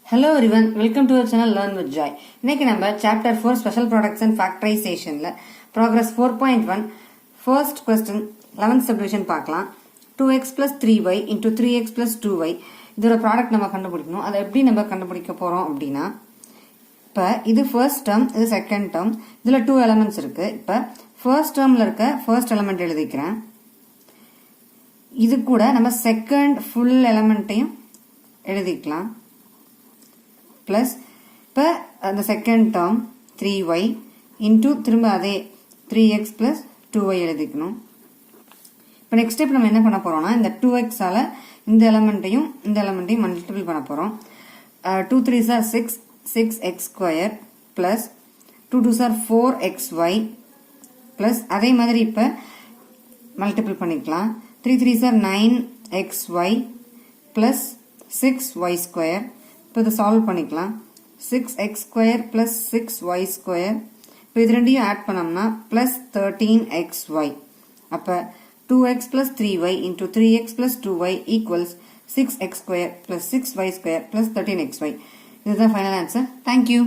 Hello everyone, welcome to our channel Learn with Joy. இன்னைக்கு நம்ம chapter 4 special products and factorizationல progress 4.1 first question 11th subdivision பார்க்கலாம். 2x plus 3y into 3x plus 2y இதோட product நம்ம கண்டுபிடிக்கணும். அதை எப்படி நம்ம கண்டுபிடிக்க போறோம் அப்படின்னா இப்போ இது first term, இது second term. இதுல 2 elements இருக்கு. இப்போ first termல இருக்க first element எழுதிக்கிறேன். இது கூட நம்ம second full elementையும் எழுதிக்கலாம். plus இப்போ அந்த செகண்ட் டேர்ம் 3y இன்டூ திரும்ப அதே 3x plus 2y எழுதிக்கணும். இப்போ நெக்ஸ்ட் ஸ்டெப் நம்ம என்ன பண்ண போறோம்னா இந்த 2x ஆல இந்த எலமெண்ட்டையும் மல்டிபிள் பண்ண போறோம். 2 3s are 6 6x square plus 2 2s are 4xy plus அதே மாதிரி இப்போ மல்டிபிள் பண்ணிக்கலாம். 3 3s are 9xy plus 6y square. இப்போ இதை சால்வ் பண்ணிக்கலாம். 6x square plus 6y square. இப்போ இது ரெண்டையும் ஆட் பண்ணோம்னா plus 13xy. அப்போ 2x plus 3y into 3x plus 2y equals 6x square plus 6y square plus 13xy. இதுதான் ஃபைனல் ஆன்சர். தேங்க்யூ.